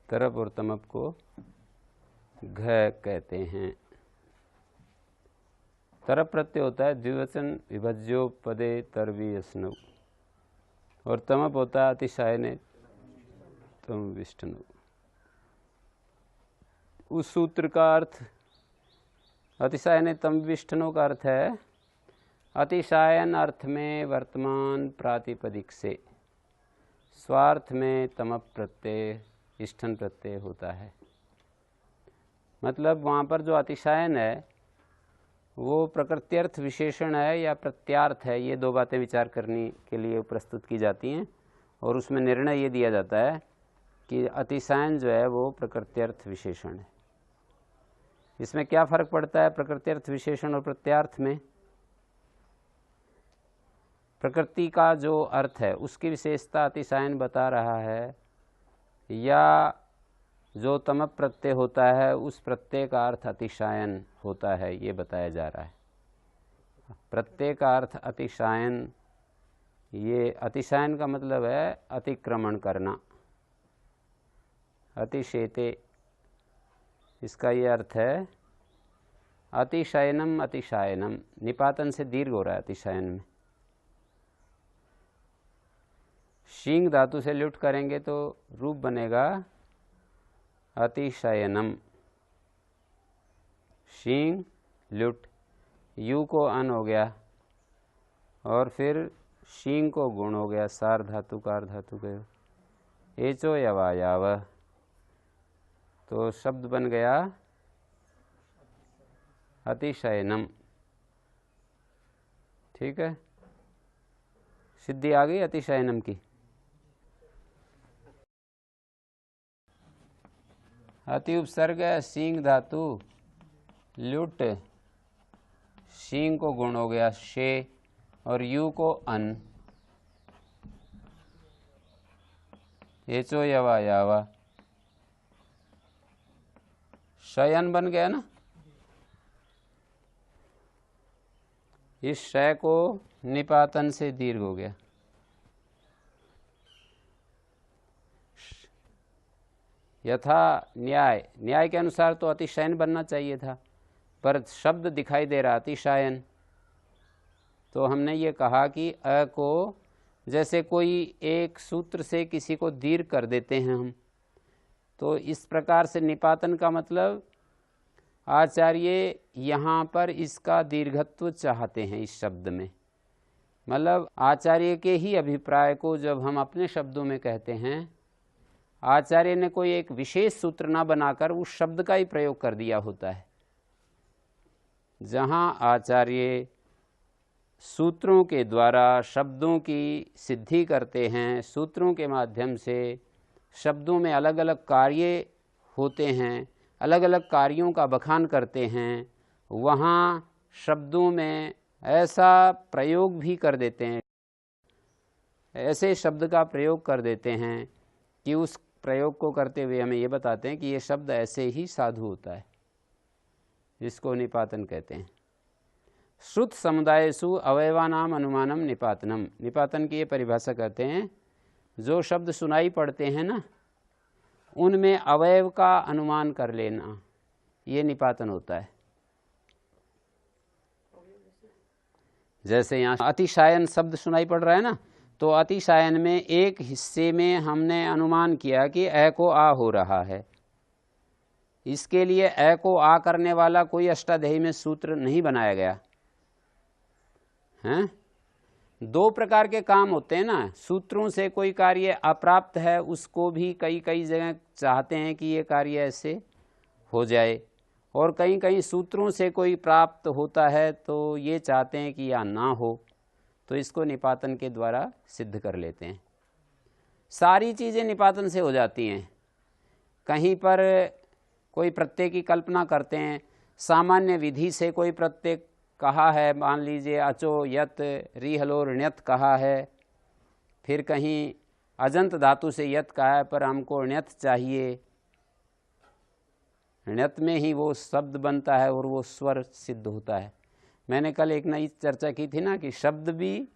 तरप और तमप को घ कहते हैं। तरप प्रत्यय होता है द्विवचन विभज्यो पदे तरवी अस्नव, और तमप होता है अतिशायने तम विष्णु। उस सूत्र का अर्थ अतिशायने तम विष्णु का अर्थ है अतिशायन अर्थ में वर्तमान प्रातिपदिक से स्वार्थ में तमप प्रत्यय इष्ठन प्रत्यय होता है। मतलब वहाँ पर जो अतिशायन है वो प्रकृत्यर्थ विशेषण है या प्रत्यार्थ है, ये दो बातें विचार करने के लिए प्रस्तुत की जाती हैं, और उसमें निर्णय ये दिया जाता है कि अतिशायन जो है वो प्रकृत्यर्थ विशेषण है। इसमें क्या फर्क पड़ता है प्रकृत्यर्थ विशेषण और प्रत्यार्थ में? प्रकृति का जो अर्थ है उसकी विशेषता अतिशायन बता रहा है, या जो तमप प्रत्यय होता है उस प्रत्यय का अर्थ अतिशायन होता है, ये बताया जा रहा है। प्रत्यय का अर्थ अतिशायन, ये अतिशायन का मतलब है अतिक्रमण करना, अतिशेते, इसका ये अर्थ है अतिशयनम अतिशायनम, निपातन से दीर्घ हो रहा है अतिशायन में। शींग धातु से लुट करेंगे तो रूप बनेगा अतिशयनम, शींग लुट, यू को अन हो गया और फिर शींग को गुण हो गया, सार धातु कार धातु के एचो यवायाव, तो शब्द बन गया अतिशयनम। ठीक है, सिद्धि आ गई अतिशयनम की। अति उपसर्ग है सींग धातु लुट, शींग को गुण हो गया शे और यू को अन, एचो यवा यावा, शयन बन गया ना। इस शय को निपातन से दीर्घ हो गया, यथा न्याय, न्याय के अनुसार तो अतिशयन बनना चाहिए था, पर शब्द दिखाई दे रहा अतिशायन, तो हमने ये कहा कि अ को जैसे कोई एक सूत्र से किसी को दीर्घ कर देते हैं हम, तो इस प्रकार से निपातन का मतलब आचार्य यहाँ पर इसका दीर्घत्व चाहते हैं इस शब्द में। मतलब आचार्य के ही अभिप्राय को जब हम अपने शब्दों में कहते हैं, आचार्य ने कोई एक विशेष सूत्र ना बनाकर उस शब्द का ही प्रयोग कर दिया होता है। जहाँ आचार्य सूत्रों के द्वारा शब्दों की सिद्धि करते हैं, सूत्रों के माध्यम से शब्दों में अलग अलग कार्य होते हैं, अलग अलग कार्यों का बखान करते हैं, वहाँ शब्दों में ऐसा प्रयोग भी कर देते हैं, ऐसे शब्द का प्रयोग कर देते हैं कि उस प्रयोग को करते हुए हमें ये बताते हैं कि ये शब्द ऐसे ही साधु होता है, जिसको निपातन कहते हैं। श्रुत समुदायेषु अवयवानाम अनुमानम निपातनम, निपातन की ये परिभाषा करते हैं जो शब्द सुनाई पड़ते हैं ना, उनमें अवयव का अनुमान कर लेना, ये निपातन होता है। जैसे यहाँ अतिशायन शब्द सुनाई पड़ रहा है ना, तो अतिशायन में एक हिस्से में हमने अनुमान किया कि अ को आ हो रहा है। इसके लिए अ को आ करने वाला कोई अष्टाध्यायी में सूत्र नहीं बनाया गया है। दो प्रकार के काम होते हैं ना, सूत्रों से कोई कार्य अप्राप्त है उसको भी कई कई जगह चाहते हैं कि ये कार्य ऐसे हो जाए, और कहीं कहीं सूत्रों से कोई प्राप्त होता है तो ये चाहते हैं कि या ना हो, तो इसको निपातन के द्वारा सिद्ध कर लेते हैं। सारी चीज़ें निपातन से हो जाती हैं। कहीं पर कोई प्रत्यय की कल्पना करते हैं, सामान्य विधि से कोई प्रत्यय कहा है, मान लीजिए अचो यत रिहलोर ण्यत कहा है, फिर कहीं अजंत धातु से यत कहा है पर हमको ण्यत चाहिए, ण्यत में ही वो शब्द बनता है और वो स्वर सिद्ध होता है। मैंने कल एक नई चर्चा की थी ना कि शब्द भी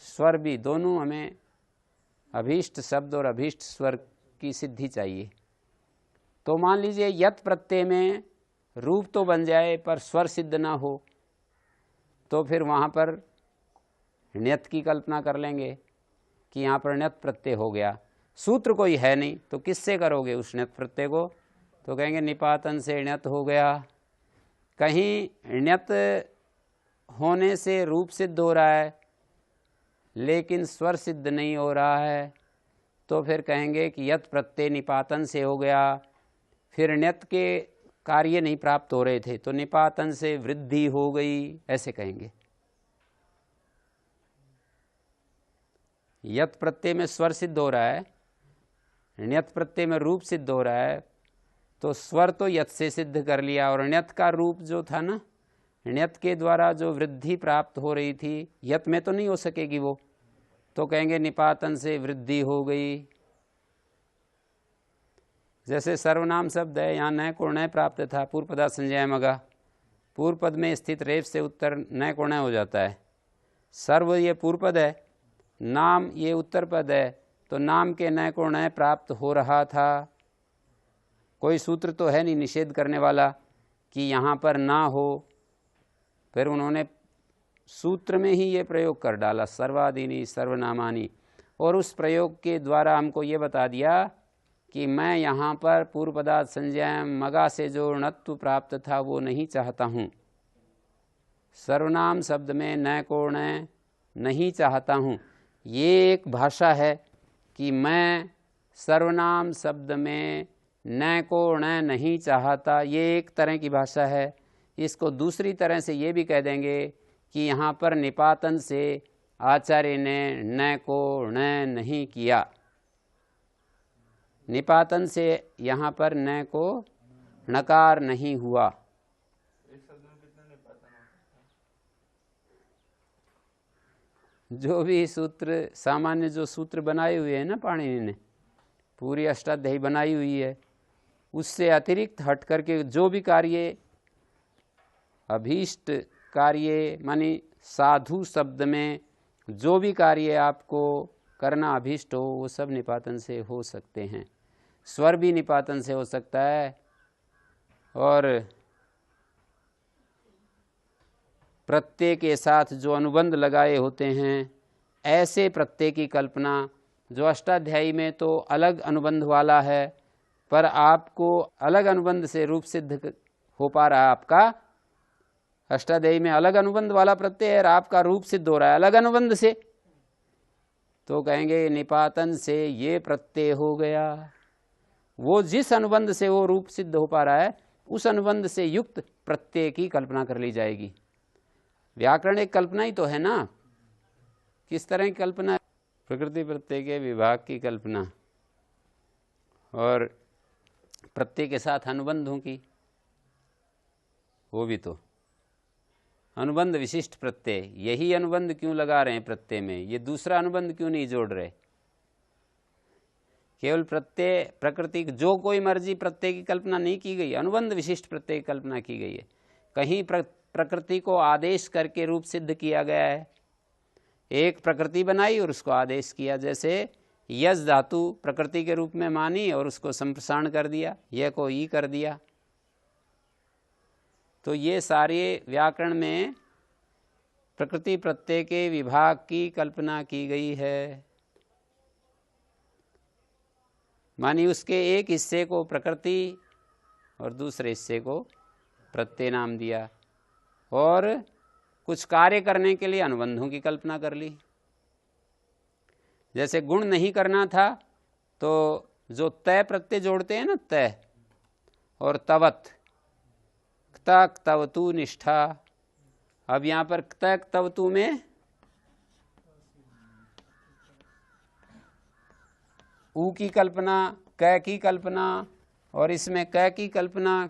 स्वर भी दोनों हमें अभीष्ट शब्द और अभीष्ट स्वर की सिद्धि चाहिए। तो मान लीजिए यत प्रत्यय में रूप तो बन जाए पर स्वर सिद्ध ना हो, तो फिर वहाँ पर ण्यत की कल्पना कर लेंगे कि यहाँ पर ण्यत प्रत्यय हो गया। सूत्र कोई है नहीं तो किससे करोगे उस ण्यत प्रत्यय को? तो कहेंगे निपातन से ण्यत हो गया। कहीं ण्यत होने से रूप सिद्ध हो रहा है लेकिन स्वर सिद्ध नहीं हो रहा है, तो फिर कहेंगे कि यत प्रत्यय निपातन से हो गया। फिर ण्यत के कार्य नहीं प्राप्त हो रहे थे तो निपातन से वृद्धि हो गई, ऐसे कहेंगे। यत प्रत्यय में स्वर सिद्ध हो रहा है, ण्यत प्रत्यय में रूप सिद्ध हो रहा है, तो स्वर तो यत से सिद्ध कर लिया और ण्यत का रूप जो था ना, ण्यत के द्वारा जो वृद्धि प्राप्त हो रही थी, यत में तो नहीं हो सकेगी वो, तो कहेंगे निपातन से वृद्धि हो गई। जैसे सर्वनाम शब्द है, यहाँ नय को नय प्राप्त था, पूर्व पदा संज्ञा मगा, पूर्व पद में स्थित रेफ से उत्तर नय को नय हो जाता है। सर्व ये पूर्व पद है, नाम ये उत्तर पद है, तो नाम के नय को नय प्राप्त हो रहा था। कोई सूत्र तो है नहीं निषेध करने वाला कि यहाँ पर ना हो, फिर उन्होंने सूत्र में ही ये प्रयोग कर डाला, सर्वादीनी सर्वनामानी, और उस प्रयोग के द्वारा हमको ये बता दिया कि मैं यहाँ पर पूर्व पदार्थ संज्ञा मगा से जो णत्व प्राप्त था वो नहीं चाहता हूँ, सर्वनाम शब्द में न को न नहीं चाहता हूँ। ये एक भाषा है कि मैं सर्वनाम शब्द में न को न नहीं चाहता, ये एक तरह की भाषा है। इसको दूसरी तरह से ये भी कह देंगे कि यहाँ पर निपातन से आचार्य ने न को न नहीं किया, निपातन से यहाँ पर न को नकार नहीं हुआ। जो भी सूत्र सामान्य जो सूत्र बनाए हुए हैं ना पाणिनि ने, पूरी अष्टाध्यायी बनाई हुई है, उससे अतिरिक्त हट करके जो भी कार्य अभीष्ट कार्य मानी साधु शब्द में जो भी कार्य आपको करना अभीष्ट हो वो सब निपातन से हो सकते हैं। स्वर भी निपातन से हो सकता है और प्रत्यय के साथ जो अनुबंध लगाए होते हैं ऐसे प्रत्यय की कल्पना जो अष्टाध्यायी में तो अलग अनुबंध वाला है, पर आपको अलग अनुबंध से रूप सिद्ध हो पा रहा है। आपका अष्टाध्यायी में अलग अनुबंध वाला प्रत्यय है और आपका रूप सिद्ध हो रहा है अलग अनुबंध से, तो कहेंगे निपातन से ये प्रत्यय हो गया। वो जिस अनुबंध से वो रूप सिद्ध हो पा रहा है उस अनुबंध से युक्त प्रत्यय की कल्पना कर ली जाएगी। व्याकरण एक कल्पना ही तो है ना। किस तरह की कल्पना? प्रकृति प्रत्यय के विभाग की कल्पना और प्रत्यय के साथ अनुबंधों की, वो भी तो अनुबंध विशिष्ट प्रत्यय। यही अनुबंध क्यों लगा रहे हैं प्रत्यय में, ये दूसरा अनुबंध क्यों नहीं जोड़ रहे? केवल प्रत्यय प्रकृति जो कोई मर्जी प्रत्यय की कल्पना नहीं की गई, अनुबंध विशिष्ट प्रत्यय की कल्पना की गई है। कहीं प्रकृति को आदेश करके रूप सिद्ध किया गया है, एक प्रकृति बनाई और उसको आदेश किया। जैसे यज धातु प्रकृति के रूप में मानी और उसको संप्रसारण कर दिया, यह को ई कर दिया। तो ये सारे व्याकरण में प्रकृति प्रत्यय के विभाग की कल्पना की गई है। मानी उसके एक हिस्से को प्रकृति और दूसरे हिस्से को प्रत्यय नाम दिया और कुछ कार्य करने के लिए अनुबंधों की कल्पना कर ली। जैसे गुण नहीं करना था तो जो तय प्रत्यय जोड़ते हैं ना, तय और तवत, क्तक तवतु निष्ठा। अब यहाँ पर क्तक तवतु में ऊ की कल्पना, क की कल्पना और इसमें क की कल्पना।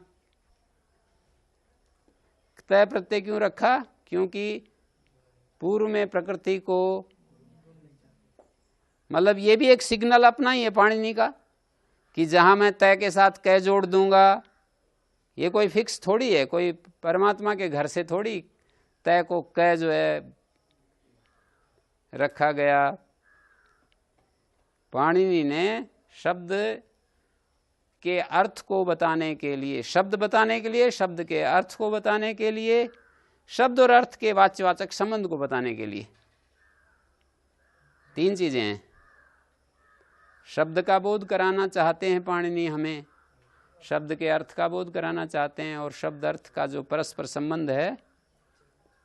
तय प्रत्यय क्यों रखा? क्योंकि पूर्व में प्रकृति को, मतलब ये भी एक सिग्नल अपना ही है पाणिनि का कि जहां मैं तय के साथ क जोड़ दूंगा, ये कोई फिक्स थोड़ी है, कोई परमात्मा के घर से थोड़ी तय को क जो है रखा गया। पाणिनि ने शब्द के अर्थ को बताने के लिए, शब्द बताने के लिए, शब्द के अर्थ को बताने के लिए, शब्द और अर्थ के वाच्यवाचक संबंध को बताने के लिए। तीन चीजें हैं। शब्द का बोध कराना चाहते हैं पाणिनि हमें, शब्द के अर्थ का बोध कराना चाहते हैं, और शब्द अर्थ का जो परस्पर संबंध है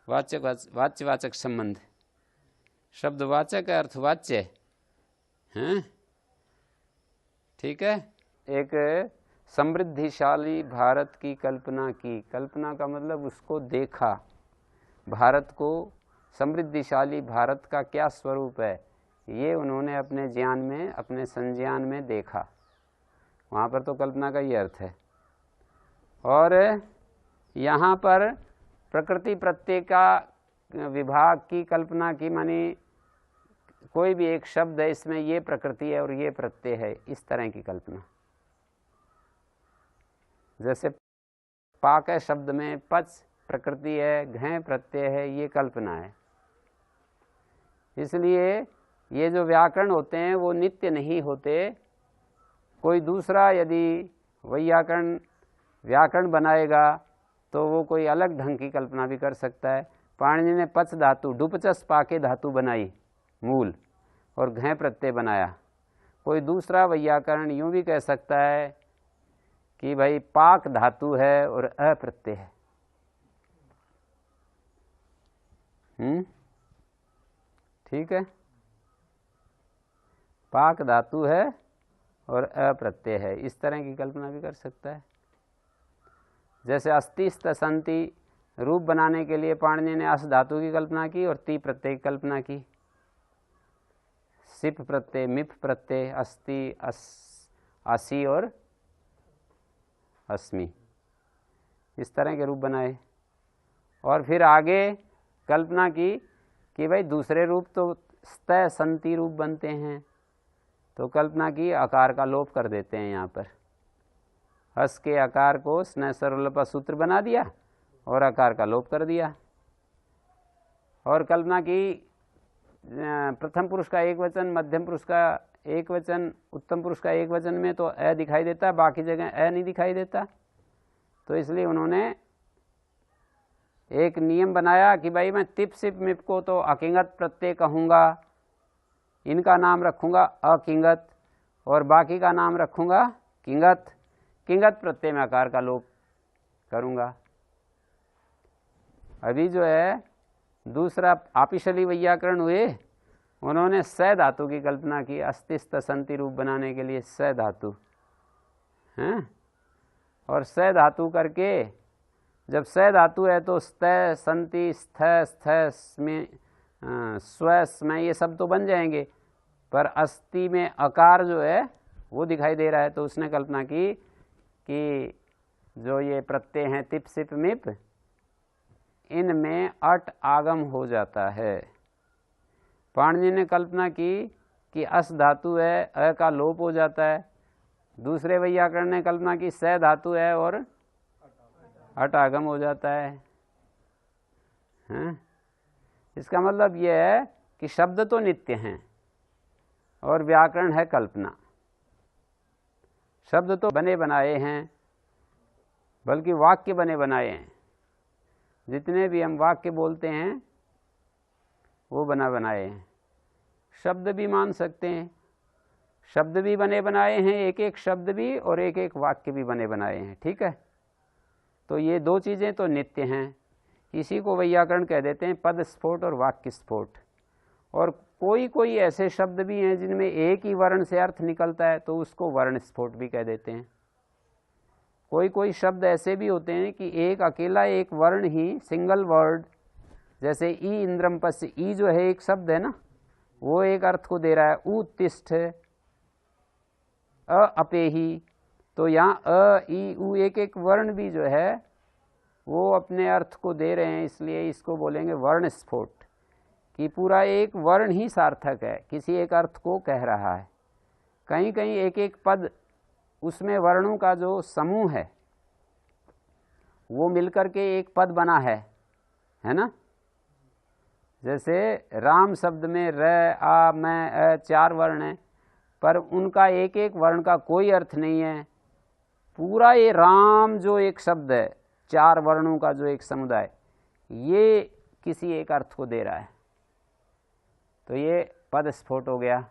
वाच्यवाचक संबंध। शब्दवाचक अर्थवाच्य हैं, ठीक है। एक समृद्धिशाली भारत की कल्पना की, कल्पना का मतलब उसको देखा, भारत को, समृद्धिशाली भारत का क्या स्वरूप है ये उन्होंने अपने ज्ञान में, अपने संज्ञान में देखा। वहाँ पर तो कल्पना का ये अर्थ है। और यहाँ पर प्रकृति प्रत्यय का विभाग की कल्पना की, मानी कोई भी एक शब्द है, इसमें ये प्रकृति है और ये प्रत्यय है, इस तरह की कल्पना। जैसे पाक है शब्द में पच प्रकृति है, घै प्रत्यय है, ये कल्पना है। इसलिए ये जो व्याकरण होते हैं वो नित्य नहीं होते। कोई दूसरा यदि व्याकरण बनाएगा तो वो कोई अलग ढंग की कल्पना भी कर सकता है। पाणिनि ने पच धातु, डुपचस पाके धातु बनाई मूल, और घै प्रत्यय बनाया। कोई दूसरा वैयाकरण यूं भी कह सकता है कि भाई पाक धातु है और अ प्रत्यय है। ठीक है, पाक धातु है और अ प्रत्यय है, इस तरह की कल्पना भी कर सकता है। जैसे अस्ति स्तसंति रूप बनाने के लिए पाणिनि ने अस धातु की कल्पना की और ती प्रत्यय की कल्पना की। सिप प्रत्यय, मिप प्रत्यय, अस्ति, असी और अस्मि, इस तरह के रूप बनाए। और फिर आगे कल्पना की कि भाई दूसरे रूप तो स्त संति रूप बनते हैं, तो कल्पना की आकार का लोप कर देते हैं। यहाँ पर हस के आकार को स्नेह सर्वलोपा सूत्र बना दिया और आकार का लोप कर दिया। और कल्पना की प्रथम पुरुष का एक वचन, मध्यम पुरुष का एक वचन, उत्तम पुरुष का एक वचन में तो अ दिखाई देता, बाकी जगह अ नहीं दिखाई देता। तो इसलिए उन्होंने एक नियम बनाया कि भाई मैं तिप सिप मिप को तो अकिंगत प्रत्यय कहूँगा, इनका नाम रखूँगा अकिंगत, और बाकी का नाम रखूँगा किंगत। किंगत प्रत्यय में आकार का लोप करूँगा। अभी जो है दूसरा आपिशली वैयाकरण हुए, उन्होंने स धातु की कल्पना की अस्ति स्तसंति रूप बनाने के लिए, स धातु हैं। और स धातु करके जब स धातु है तो स्त संति स्थ स्थ स्मे स्व स्मय ये सब तो बन जाएंगे, पर अस्ति में आकार जो है वो दिखाई दे रहा है। तो उसने कल्पना की कि जो ये प्रत्यय हैं तिप सिप मिप, इनमें अट आगम हो जाता है। पाणिनि ने कल्पना की कि अस धातु है, अ का लोप हो जाता है। दूसरे वैयाकरण ने कल्पना की स धातु है और अट आगम हो जाता है। इसका मतलब यह है कि शब्द तो नित्य हैं और व्याकरण है कल्पना। शब्द तो बने बनाए हैं, बल्कि वाक्य बने बनाए हैं। जितने भी हम वाक्य बोलते हैं वो बना बनाए हैं। शब्द भी मान सकते हैं, शब्द भी बने बनाए हैं, एक एक शब्द भी, और एक एक वाक्य भी बने बनाए हैं। ठीक है, तो ये दो चीज़ें तो नित्य हैं। इसी को वैयाकरण कह देते हैं पद स्फोट और वाक्य स्फोट। और कोई कोई ऐसे शब्द भी हैं जिनमें एक ही वर्ण से अर्थ निकलता है, तो उसको वर्ण स्फोट भी कह देते हैं। कोई कोई शब्द ऐसे भी होते हैं कि एक अकेला एक वर्ण ही, सिंगल वर्ड, जैसे ई इंद्रम पश्य, ई जो है एक शब्द है ना, वो एक अर्थ को दे रहा है। उत्तिष्ठ, अ अपेही, तो यहाँ अ ई उ एक एक वर्ण भी जो है वो अपने अर्थ को दे रहे हैं, इसलिए इसको बोलेंगे वर्ण स्फोट, कि पूरा एक वर्ण ही सार्थक है, किसी एक अर्थ को कह रहा है। कहीं कहीं एक एक पद, उसमें वर्णों का जो समूह है वो मिलकर के एक पद बना है ना। जैसे राम शब्द में र, आ, मैं, अ 4 वर्ण हैं, पर उनका एक एक वर्ण का कोई अर्थ नहीं है। पूरा ये राम जो एक शब्द है, 4 वर्णों का जो एक समुदाय, ये किसी एक अर्थ को दे रहा है, तो ये पद स्फोट हो गया।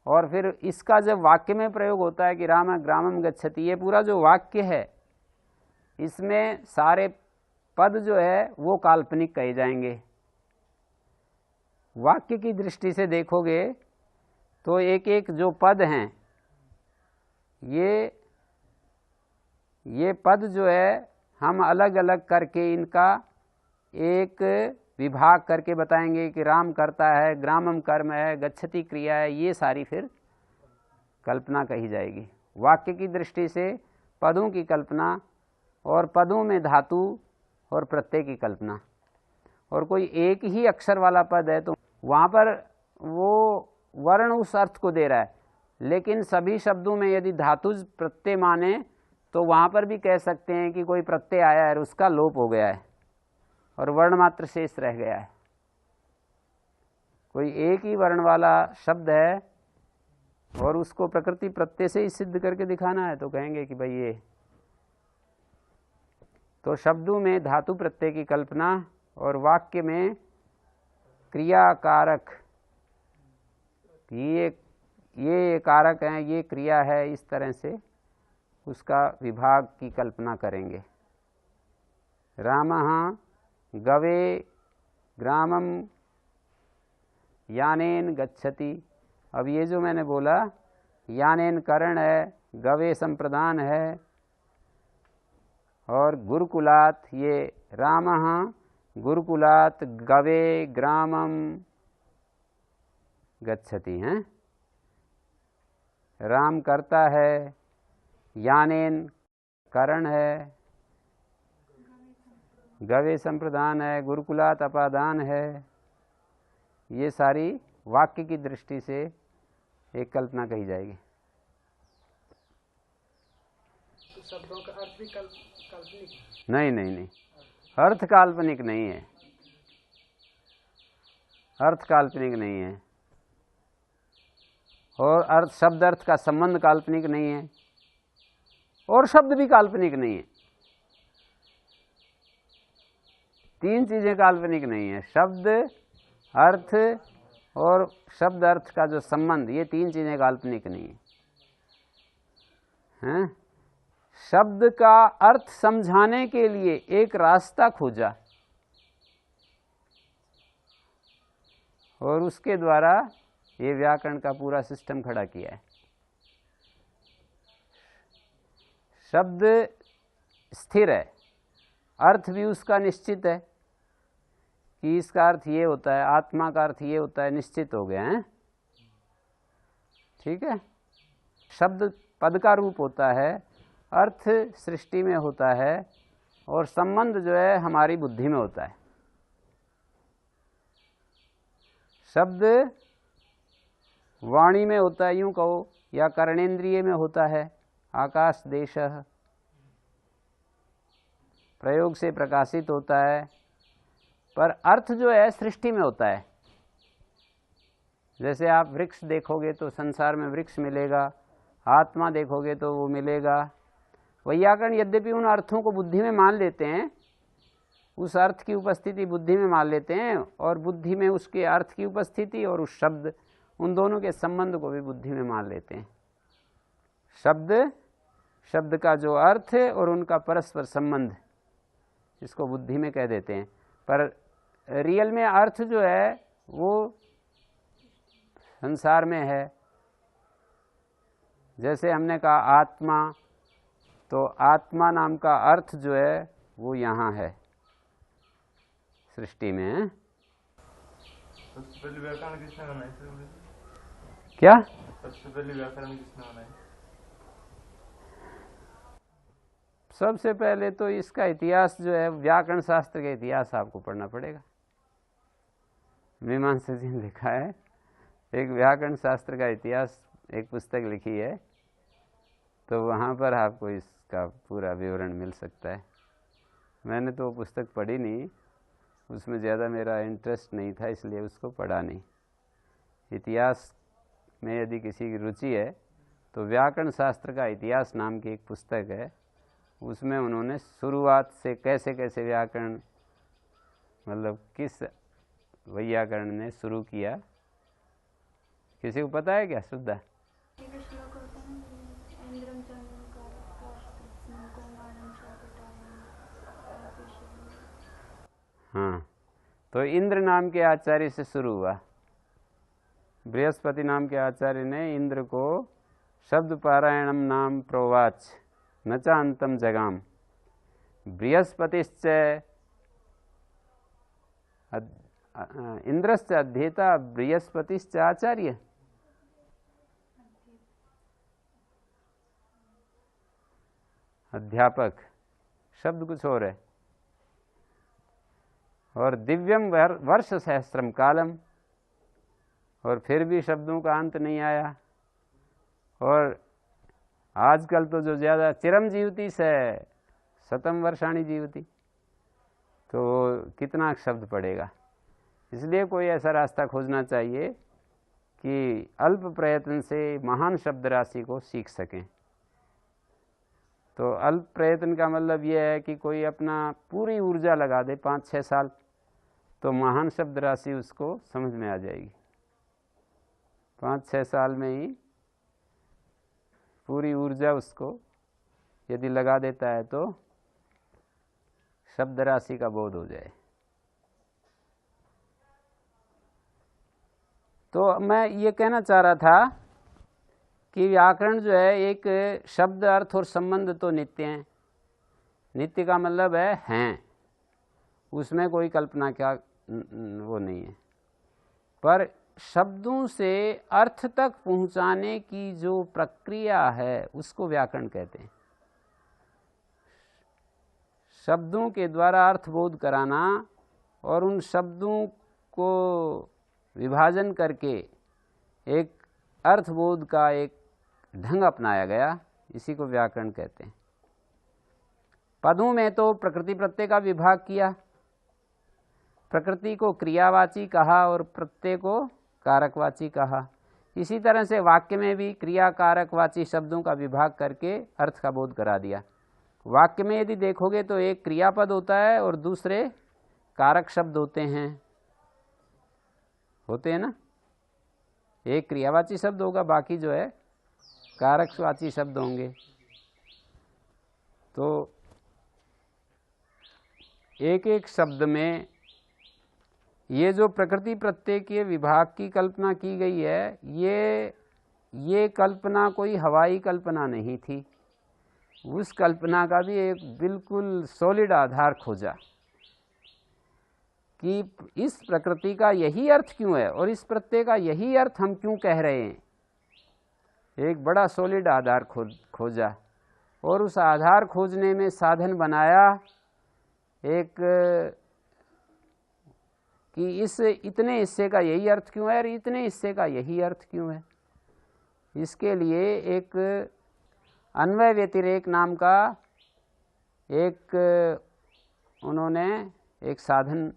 और फिर इसका जब वाक्य में प्रयोग होता है कि राम ग्रामम गच्छति, ये पूरा जो वाक्य है इसमें सारे पद जो है वो काल्पनिक कहे जाएंगे। वाक्य की दृष्टि से देखोगे तो एक एक जो पद हैं, ये पद जो है हम अलग अलग करके इनका एक विभाग करके बताएंगे कि राम करता है, ग्रामम कर्म है, गच्छति क्रिया है, ये सारी फिर कल्पना कही जाएगी। वाक्य की दृष्टि से पदों की कल्पना और पदों में धातु और प्रत्यय की कल्पना। और कोई एक ही अक्षर वाला पद है तो वहाँ पर वो वर्ण उस अर्थ को दे रहा है, लेकिन सभी शब्दों में यदि धातुज प्रत्यय माने तो वहाँ पर भी कह सकते हैं कि कोई प्रत्यय आया है, उसका लोप हो गया है और वर्ण मात्र शेष रह गया है। कोई एक ही वर्ण वाला शब्द है और उसको प्रकृति प्रत्यय से ही सिद्ध करके दिखाना है तो कहेंगे कि भाई ये, तो शब्दों में धातु प्रत्यय की कल्पना और वाक्य में क्रिया कारक, ये कारक हैं, ये क्रिया है, इस तरह से उसका विभाग की कल्पना करेंगे। रामः गवे ग्रामम यानेन गच्छति। अब ये जो मैंने बोला, यानेन करण है, गवे संप्रदान है, और गुरुकुलात, ये रामः गुरुकुलात गवे ग्रामम गच्छति हैं। राम करता है, यानेन करण है, गवे संप्रदान है, गुरुकुलात अपादान है। ये सारी वाक्य की दृष्टि से एक कल्पना कही जाएगी। तो शब्दों का अर्थ भी काल्पनिक? नहीं, अर्थ काल्पनिक नहीं है, अर्थ काल्पनिक नहीं है, और अर्थ शब्द अर्थ का संबंध काल्पनिक नहीं है, और शब्द भी काल्पनिक नहीं है। 3 चीजें काल्पनिक नहीं है, शब्द अर्थ और शब्द अर्थ का जो संबंध, ये 3 चीजें काल्पनिक नहीं है। हैं? शब्द का अर्थ समझाने के लिए एक रास्ता खोजा और उसके द्वारा ये व्याकरण का पूरा सिस्टम खड़ा किया है। शब्द स्थिर है, अर्थ भी उसका निश्चित है कि इसका अर्थ ये होता है, आत्मा का अर्थ ये होता है, निश्चित हो गया है। ठीक है, शब्द पद का रूप होता है, अर्थ सृष्टि में होता है, और संबंध जो है हमारी बुद्धि में होता है। शब्द वाणी में होता है, यूं कहो, या कर्णेंद्रिय में होता है, आकाश देश प्रयोग से प्रकाशित होता है, पर अर्थ जो है सृष्टि में होता है। जैसे आप वृक्ष देखोगे तो संसार में वृक्ष मिलेगा, आत्मा देखोगे तो वो मिलेगा। वैयाकरण यद्यपि उन अर्थों को बुद्धि में मान लेते हैं, उस अर्थ की उपस्थिति बुद्धि में मान लेते हैं, और बुद्धि में उसके अर्थ की उपस्थिति और उस शब्द, उन दोनों के संबंध को भी बुद्धि में मान लेते हैं। शब्द का जो अर्थ है और उनका परस्पर संबंध, इसको बुद्धि में कह देते हैं। पर रियल में अर्थ जो है वो संसार में है। जैसे हमने कहा आत्मा, तो आत्मा नाम का अर्थ जो है वो यहाँ है सृष्टि में। सबसे पहले व्याकरण किसने बनाया? क्या सबसे पहले व्याकरण किसने बनाया? सबसे पहले तो इसका इतिहास जो है, व्याकरण शास्त्र का इतिहास आपको पढ़ना पड़ेगा। मीमांसा जी ने लिखा है एक व्याकरण शास्त्र का इतिहास, एक पुस्तक लिखी है, तो वहाँ पर आपको इसका पूरा विवरण मिल सकता है। मैंने तो वो पुस्तक पढ़ी नहीं, उसमें ज़्यादा मेरा इंटरेस्ट नहीं था, इसलिए उसको पढ़ा नहीं। इतिहास में यदि किसी की रुचि है तो व्याकरण शास्त्र का इतिहास नाम की एक पुस्तक है, उसमें उन्होंने शुरुआत से कैसे कैसे व्याकरण, मतलब किस वैयाकरण ने शुरू किया, किसी को पता है क्या? शुद्धा? हाँ, तो इंद्र नाम के आचार्य से शुरू हुआ। बृहस्पति नाम के आचार्य ने इंद्र को शब्द पारायणम नाम प्रोवाच न च अंतम जगाम बृहस्पतिश्च इंद्रश्च अध्येता बृहस्पतिश्च आचार्य। अध्यापक शब्द कुछ और है। और दिव्यम वर्ष सहस्त्रम कालम, और फिर भी शब्दों का अंत नहीं आया। और आजकल तो जो ज़्यादा चिरम जीवती से शतम वर्षाणी जीवती, तो कितना शब्द पड़ेगा। इसलिए कोई ऐसा रास्ता खोजना चाहिए कि अल्प प्रयत्न से महान शब्द राशि को सीख सकें। तो अल्प प्रयत्न का मतलब यह है कि कोई अपना पूरी ऊर्जा लगा दे 5-6 साल, तो महान शब्द राशि उसको समझ में आ जाएगी। 5-6 साल में ही पूरी ऊर्जा उसको यदि लगा देता है तो शब्द राशि का बोध हो जाए। तो मैं ये कहना चाह रहा था कि व्याकरण जो है एक शब्द, अर्थ और संबंध तो नित्य हैं। नित्य का मतलब है हैं, उसमें कोई कल्पना क्या वो नहीं है। पर शब्दों से अर्थ तक पहुंचाने की जो प्रक्रिया है उसको व्याकरण कहते हैं। शब्दों के द्वारा अर्थबोध कराना और उन शब्दों को विभाजन करके एक अर्थबोध का एक ढंग अपनाया गया, इसी को व्याकरण कहते हैं। पदों में तो प्रकृति प्रत्यय का विभाग किया, प्रकृति को क्रियावाची कहा और प्रत्यय को कारकवाची कहा। इसी तरह से वाक्य में भी क्रिया कारकवाची शब्दों का विभाग करके अर्थ का बोध करा दिया। वाक्य में यदि देखोगे तो एक क्रियापद होता है और दूसरे कारक शब्द होते हैं ना। एक क्रियावाची शब्द होगा, बाकी जो है कारकवाची शब्द होंगे। तो एक एक शब्द में ये जो प्रकृति प्रत्यय के विभाग की कल्पना की गई है, ये कल्पना कोई हवाई कल्पना नहीं थी। उस कल्पना का भी एक बिल्कुल सॉलिड आधार खोजा कि इस प्रकृति का यही अर्थ क्यों है और इस प्रत्यय का यही अर्थ हम क्यों कह रहे हैं। एक बड़ा सॉलिड आधार खोजा और उस आधार खोजने में साधन बनाया एक कि इस इतने हिस्से का यही अर्थ क्यों है और इतने हिस्से का यही अर्थ क्यों है। इसके लिए एक अन्वय व्यतिरेक नाम का एक उन्होंने एक साधन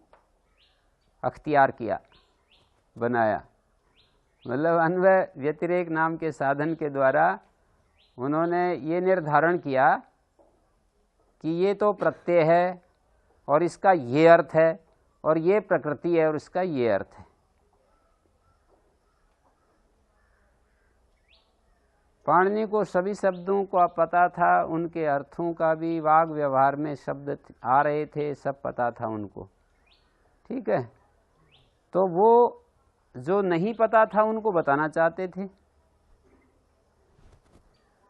अख्तियार किया, बनाया। मतलब अन्वय व्यतिरेक नाम के साधन के द्वारा उन्होंने ये निर्धारण किया कि ये तो प्रत्यय है और इसका ये अर्थ है, और ये प्रकृति है और इसका ये अर्थ है। पाणिनि को सभी शब्दों को पता था, उनके अर्थों का भी वाग व्यवहार में शब्द आ रहे थे, सब पता था उनको। ठीक है, तो वो जो नहीं पता था उनको बताना चाहते थे,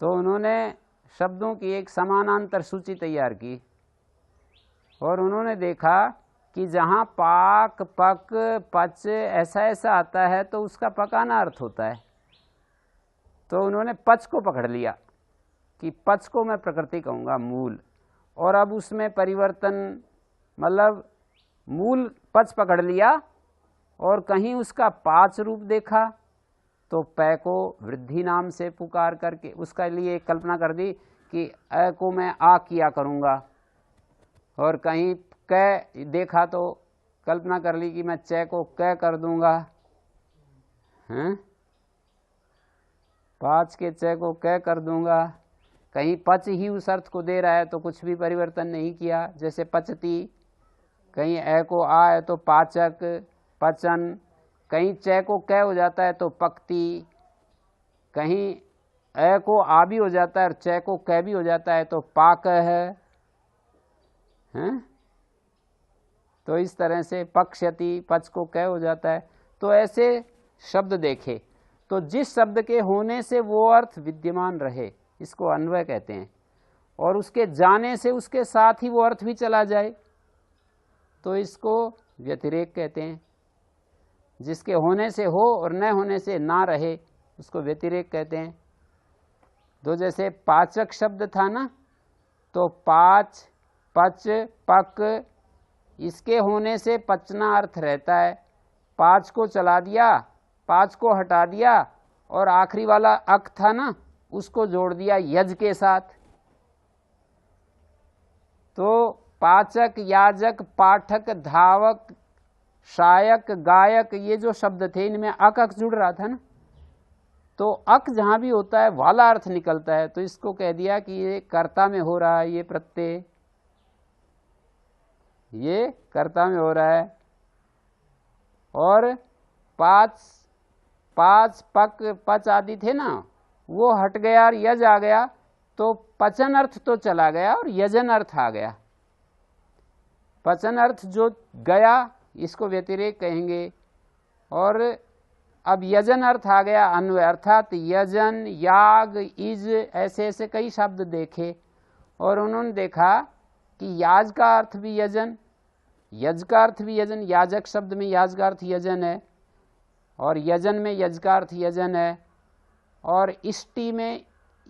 तो उन्होंने शब्दों की एक समानांतर सूची तैयार की और उन्होंने देखा कि जहाँ पाक पक पच ऐसा आता है तो उसका पकाना अर्थ होता है। तो उन्होंने पच को पकड़ लिया कि पच को मैं प्रकृति कहूँगा, मूल, और अब उसमें परिवर्तन, मतलब मूल पच पकड़ लिया और कहीं उसका पाच रूप देखा तो पै को वृद्धि नाम से पुकार करके उसका लिए कल्पना कर दी कि अ को मैं आ किया करूँगा, और कहीं कै देखा तो कल्पना कर ली कि मैं च को कै कर दूंगा। हैं, पाँच के च को क कर दूंगा। कहीं पच ही उस अर्थ को दे रहा है तो कुछ भी परिवर्तन नहीं किया, जैसे पचती। कहीं ए को आ है तो पाचक, पचन। कहीं च को क हो जाता है तो पक्ति। कहीं ए को आ भी हो जाता है और च को क भी हो जाता है तो पाक है। तो इस तरह से पक्षति, पच को क हो जाता है। तो ऐसे शब्द देखे तो जिस शब्द के होने से वो अर्थ विद्यमान रहे, इसको अन्वय कहते हैं, और उसके जाने से उसके साथ ही वो अर्थ भी चला जाए तो इसको व्यतिरेक कहते हैं। जिसके होने से हो और न होने से ना रहे उसको व्यतिरेक कहते हैं। तो जैसे पाचक शब्द था ना, तो पाच, पच, पक, इसके होने से पचना अर्थ रहता है। पाँच को चला दिया, पाँच को हटा दिया और आखिरी वाला अक था ना, उसको जोड़ दिया यज के साथ। तो पाचक, याजक, पाठक, धावक, शायक, गायक, ये जो शब्द थे इनमें अक अक जुड़ रहा था ना, तो अक जहां भी होता है वाला अर्थ निकलता है। तो इसको कह दिया कि ये कर्ता में हो रहा है, ये प्रत्यय ये कर्ता में हो रहा है। और पाँच, पाँच, पक, पच आदि थे ना, वो हट गया और यज आ गया तो पचन अर्थ तो चला गया और यजन अर्थ आ गया। पचन अर्थ जो गया इसको व्यतिरेक कहेंगे। और अब यजन अर्थ आ गया अन्वय, अर्थात यजन, याग, इज, ऐसे ऐसे कई शब्द देखे और उन्होंने देखा कि याज का अर्थ भी यजन, यज का अर्थ भी यजन। याजक शब्द में याज का अर्थ यजन है और यजन में यज का अर्थ यजन है। और इष्टि में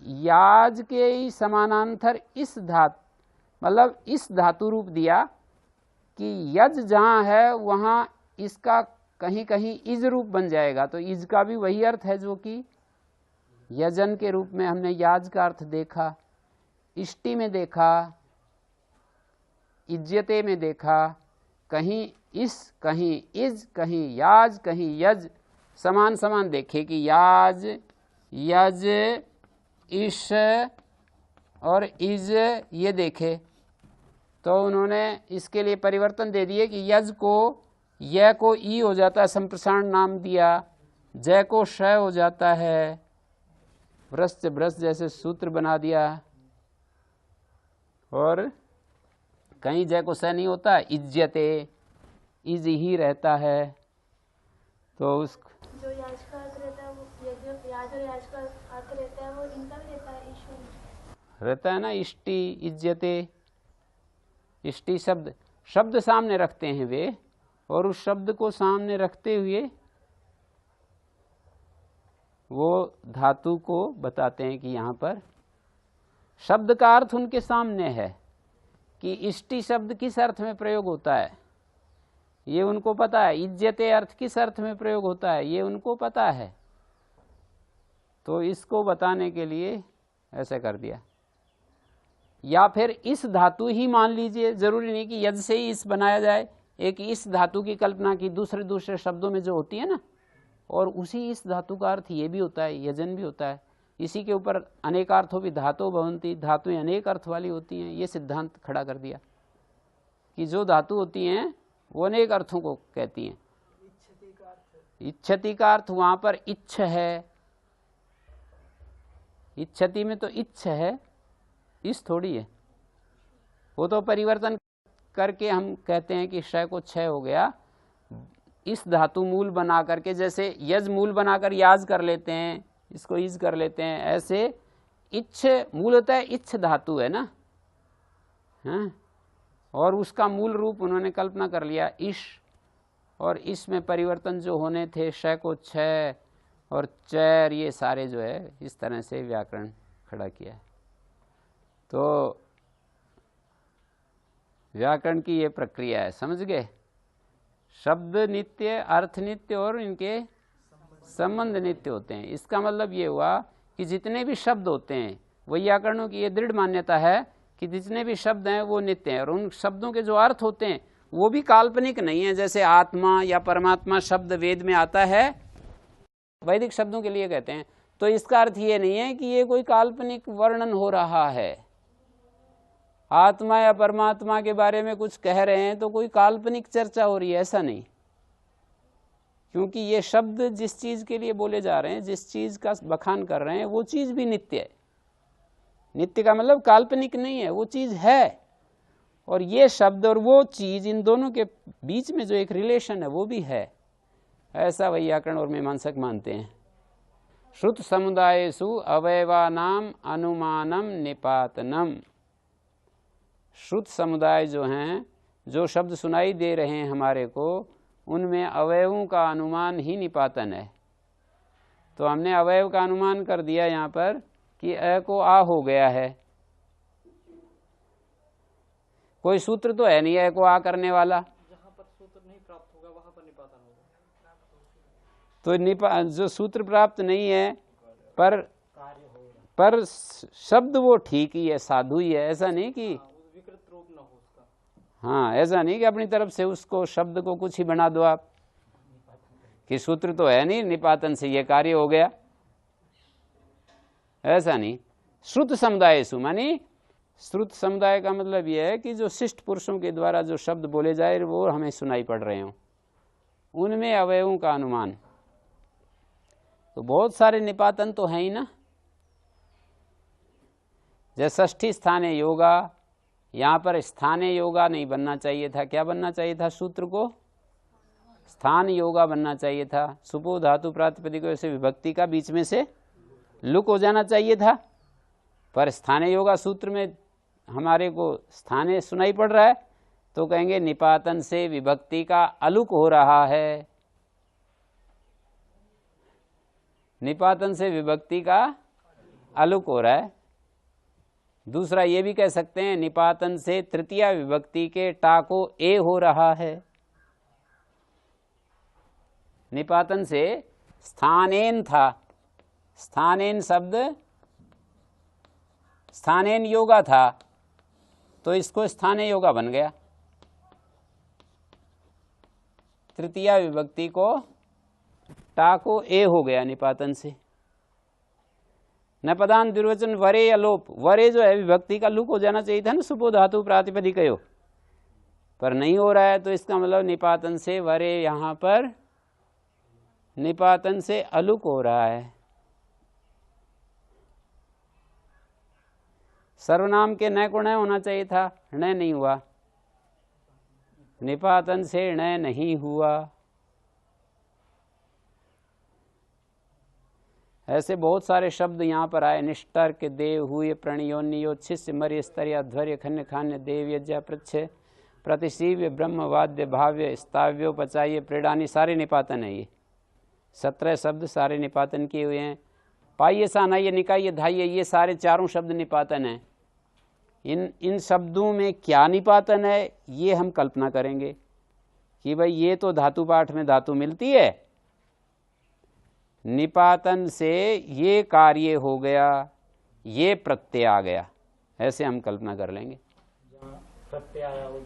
याज के ही समानांतर इस धातु, मतलब इस धातु रूप दिया कि यज जहाँ है वहाँ इसका कहीं कहीं इज रूप बन जाएगा। तो इज का भी वही अर्थ है जो कि यजन के रूप में हमने याज का अर्थ देखा, इष्टि में देखा, इज्जते में देखा। कहीं इस, कहीं इज, कहीं याज, कहीं यज, समान समान देखे कि याज, यज, इश और इज ये देखे। तो उन्होंने इसके लिए परिवर्तन दे दिए कि यज को य को ई हो जाता है, संप्रसारण नाम दिया। जय को श हो जाता है, व्रस्त भ्रष्ट जैसे सूत्र बना दिया। और कहीं जय को स नहीं होता, इज्जते, इज ही रहता है। तो उस जो याज का अर्थ रहता है वो याज और याज का अर्थ रहता है वो इनका भी रहता है, ईश्वर रहता है ना। इष्टि, इज्जते, इष्टि शब्द शब्द सामने रखते हैं वे, और उस शब्द को सामने रखते हुए वो धातु को बताते हैं कि यहाँ पर शब्द का अर्थ उनके सामने है कि इष्टि शब्द किस अर्थ में प्रयोग होता है, ये उनको पता है। इज्जते अर्थ किस अर्थ में प्रयोग होता है, ये उनको पता है। तो इसको बताने के लिए ऐसा कर दिया। या फिर इस धातु ही मान लीजिए, जरूरी नहीं कि यज से ही इस बनाया जाए। एक इस धातु की कल्पना की दूसरे दूसरे शब्दों में जो होती है ना, और उसी इस धातु का अर्थ ये भी होता है, यजन भी होता है। इसी के ऊपर अनेकार्थों भी धातु भवंती, धातुएं अनेक अर्थ वाली होती हैं, ये सिद्धांत खड़ा कर दिया कि जो धातु होती हैं वो अनेक अर्थों को कहती हैं। इच्छति का अर्थ वहां पर इच्छ है, इच्छति में तो इच्छ है, इस थोड़ी है। वो तो परिवर्तन करके हम कहते हैं कि श को छ हो गया, इस धातु मूल बना करके, जैसे यज मूल बनाकर याज कर लेते हैं, इसको इज कर लेते हैं, ऐसे इच्छ मूल होता है, इच्छ धातु है ना, हाँ? और उसका मूल रूप उन्होंने कल्पना कर लिया इश, और इसमें परिवर्तन जो होने थे श को छ और चैर, ये सारे जो है इस तरह से व्याकरण खड़ा किया है। तो व्याकरण की ये प्रक्रिया है, समझ गए। शब्द नित्य, अर्थ नित्य और इनके संबंध नित्य होते हैं। इसका मतलब ये हुआ कि जितने भी शब्द होते हैं, वैयाकरणों की ये दृढ़ मान्यता है कि जितने भी शब्द हैं वो नित्य हैं, और उन शब्दों के जो अर्थ होते हैं वो भी काल्पनिक नहीं है। जैसे आत्मा या परमात्मा शब्द वेद में आता है, वैदिक शब्दों के लिए कहते हैं, तो इसका अर्थ ये नहीं है कि ये कोई काल्पनिक वर्णन हो रहा है। आत्मा या परमात्मा के बारे में कुछ कह रहे हैं तो कोई काल्पनिक चर्चा हो रही है, ऐसा नहीं। क्योंकि ये शब्द जिस चीज के लिए बोले जा रहे हैं, जिस चीज का बखान कर रहे हैं, वो चीज भी नित्य है। नित्य का मतलब काल्पनिक नहीं है, वो चीज है। और ये शब्द और वो चीज, इन दोनों के बीच में जो एक रिलेशन है वो भी है, ऐसा वैयाकरण और मीमांसक मानते हैं। श्रुत समुदायेषु अवयवानाम अनुमानम निपातनम। श्रुत समुदाय जो हैं, जो शब्द सुनाई दे रहे हैं हमारे को, उनमें अवयवों का अनुमान ही निपातन है। तो हमने अवयव का अनुमान कर दिया यहाँ पर कि अ को आ हो गया है। कोई सूत्र तो है नहीं अ को आ करने वाला, जहाँ पर सूत्र नहीं प्राप्त होगा वहाँ पर निपातन होगा। तो जो सूत्र प्राप्त नहीं है पर शब्द वो ठीक ही है, साधु ही है। ऐसा नहीं कि विकृत रूप न हो उसका। हाँ, ऐसा नहीं कि अपनी तरफ से उसको शब्द को कुछ ही बना दो आप, कि सूत्र तो है नहीं, निपातन से ये कार्य हो गया, ऐसा नहीं। श्रुत समुदायेषु मानी, श्रुत समुदाय का मतलब यह है कि जो शिष्ट पुरुषों के द्वारा जो शब्द बोले जाए वो हमें सुनाई पड़ रहे हों, उनमें अवयवों का अनुमान। तो बहुत सारे निपातन तो हैं ही ना। जैसे षष्ठी स्थाने योगा, यहाँ पर स्थाने योगा नहीं बनना चाहिए था, क्या बनना चाहिए था? सूत्र को स्थान योगा बनना चाहिए था। सुपो धातु प्रातिपदिक से विभक्ति का बीच में से लुक हो जाना चाहिए था, पर स्थाने योगा सूत्र में हमारे को स्थाने सुनाई पड़ रहा है, तो कहेंगे निपातन से विभक्ति का अलुक हो रहा है। निपातन से विभक्ति का अलुक हो रहा है। दूसरा ये भी कह सकते हैं निपातन से तृतीया विभक्ति के टा को ए हो रहा है। निपातन से स्थानेन था, स्थानेन शब्द स्थानेन योगा था, तो इसको स्थाने योगा बन गया। तृतीया विभक्ति को टा को ए हो गया निपातन से। नपदान दुर्वचन वरे या लोप, वरे जो है विभक्ति का लुक हो जाना चाहिए था ना, सुपो धातु प्रातिपदिकयो, पर नहीं हो रहा है, तो इसका मतलब निपातन से वरे यहां पर निपातन से अलुक हो रहा है। सर्वनाम के न को न होना चाहिए था, न नहीं हुआ, निपातन से न नहीं हुआ। ऐसे बहुत सारे शब्द यहाँ पर आए। निष्ठर के देव हुए, प्रणयोन्यो, छिष्य मर्य स्तर्य ध्वर्य खन्य खान्य देव यज्ञ प्रच्छ प्रतिशीव्य ब्रह्म वाद्य भाव्य स्थाव्योपचाय प्रेडानी, सारे निपातन है। ये 17 शब्द सारे निपातन किए हुए हैं। पाइये सानाइये निकाइये धाइये, ये सारे चारों शब्द निपातन हैं। इन शब्दों में क्या निपातन है ये हम कल्पना करेंगे कि भाई ये तो धातु पाठ में धातु मिलती है, निपातन से ये कार्य हो गया, ये प्रत्यय आ गया, ऐसे हम कल्पना कर लेंगे। प्रत्यय आया वो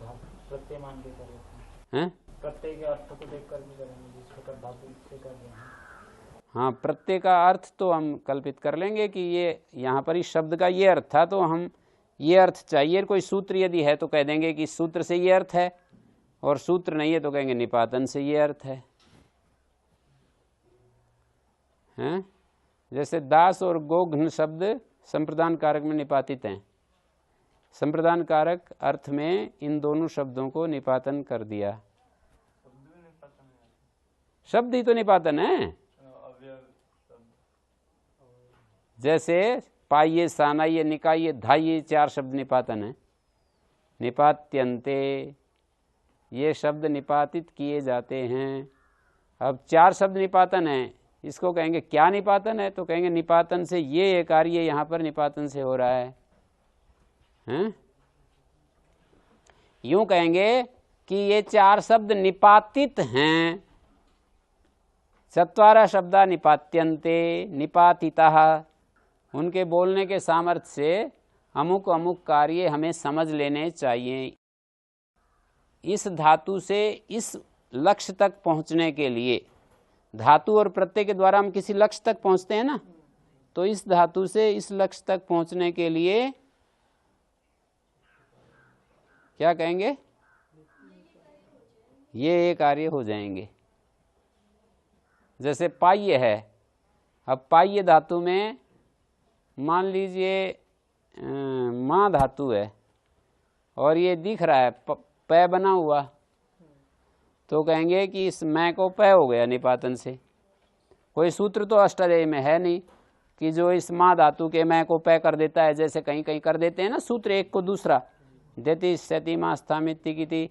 प्रत्यय मान के करेंगे हैं, प्रत्यय के अर्थ को देख कर भी करेंगे, जिस प्रकार धातु से कर रहे हैं। हाँ, प्रत्यय का अर्थ तो हम कल्पित कर लेंगे कि ये यहाँ पर इस शब्द का ये अर्थ था, तो हम ये अर्थ चाहिए। कोई सूत्र यदि है तो कह देंगे कि सूत्र से ये अर्थ है, और सूत्र नहीं है तो कहेंगे निपातन से ये अर्थ है। हैं? जैसे दास और गोघ्न शब्द संप्रदान कारक में निपातित हैं। संप्रदान कारक अर्थ में इन दोनों शब्दों को निपातन कर दिया। शब्द ही तो निपातन है। जैसे पाइये सानाइये निकाइये धाइये, 4 शब्द निपातन है। निपात्यन्ते, ये शब्द निपातित किए जाते हैं। अब 4 शब्द निपातन है, इसको कहेंगे क्या निपातन है, तो कहेंगे निपातन से ये कार्य यहाँ पर निपातन से हो रहा है। हैं? यूं कहेंगे कि ये 4 शब्द निपातित हैं। 4 शब्दा निपात्यन्ते, निपातितः, उनके बोलने के सामर्थ्य से अमुक अमुक कार्य हमें समझ लेने चाहिए। इस धातु से इस लक्ष्य तक पहुंचने के लिए, धातु और प्रत्यय के द्वारा हम किसी लक्ष्य तक पहुंचते हैं ना, तो इस धातु से इस लक्ष्य तक पहुंचने के लिए क्या कहेंगे, ये कार्य हो जाएंगे। जैसे पाह्य है, अब पाह्य धातु में मान लीजिए माँ धातु है और ये दिख रहा है पै बना हुआ, तो कहेंगे कि इस मैं को पै हो गया निपातन से। कोई सूत्र तो अष्टाध्यायी में है नहीं कि जो इस माँ धातु के मैं को पै कर देता है, जैसे कहीं कहीं कर देते हैं ना सूत्र एक को दूसरा, देती सती माँ स्थामिति की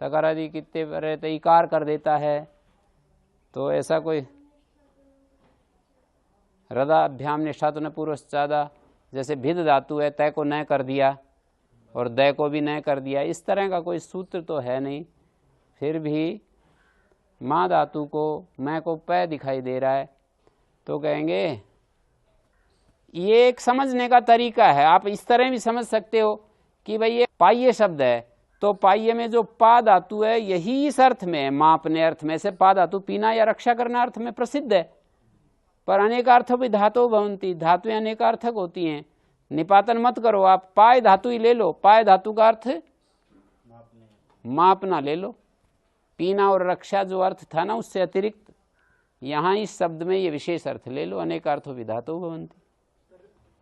तकारादि कितने रहते इकार कर देता है। तो ऐसा कोई हृदयाभ्याम निष्ठातु न पूर्वश्चादा, जैसे भिद धातु है तय को न कर दिया और दय को भी न कर दिया, इस तरह का कोई सूत्र तो है नहीं। फिर भी माँ धातु को मैं को पै दिखाई दे रहा है, तो कहेंगे ये एक समझने का तरीका है। आप इस तरह भी समझ सकते हो कि भाई ये पाह्य शब्द है, तो पाह्य में जो पा धातु है यही इस अर्थ में है, माँ अपने अर्थ में से पा धातु पीना या रक्षा करना अर्थ में प्रसिद्ध है। पर अनेकार्थ भी धातु भवंती, धातुएं अनेकार्थक होती हैं। निपातन मत करो, आप पाय धातु ही ले लो, पाय धातु का अर्थ मापना ले लो। पीना और रक्षा जो अर्थ था ना उससे अतिरिक्त यहाँ इस शब्द में ये विशेष अर्थ ले लो, अनेकार्थो भी धातु भवंती।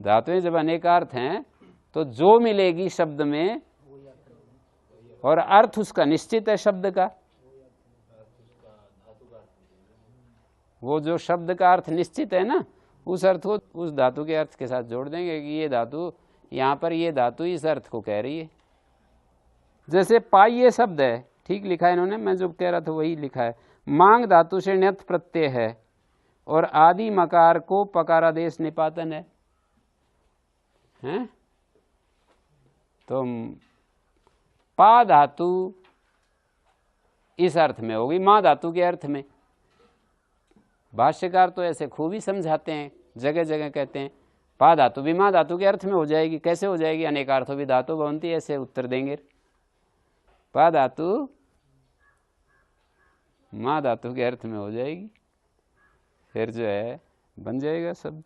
धातुएं जब अनेकार्थ हैं तो जो मिलेगी शब्द में और अर्थ उसका निश्चित है शब्द का, वो जो शब्द का अर्थ निश्चित है ना उस अर्थ को उस धातु के अर्थ के साथ जोड़ देंगे कि ये धातु यहाँ पर ये धातु इस अर्थ को कह रही है। जैसे पाह्य शब्द है, ठीक लिखा है इन्होंने, मैं जो कह रहा था वही लिखा है। मांग धातु से ण्यत प्रत्यय है और आदि मकार को पकारादेश निपातन है, हैं? तो पा धातु इस अर्थ में होगी, माँ धातु के अर्थ में। भाष्यकार तो ऐसे खूब ही समझाते हैं, जगह जगह कहते हैं पा धातु भी माँ धातु के अर्थ में हो जाएगी। कैसे हो जाएगी? अनेकार्थों भी धातु भवंती, ऐसे उत्तर देंगे। पा धातु माँ धातु के अर्थ में हो जाएगी, फिर जो है बन जाएगा शब्द।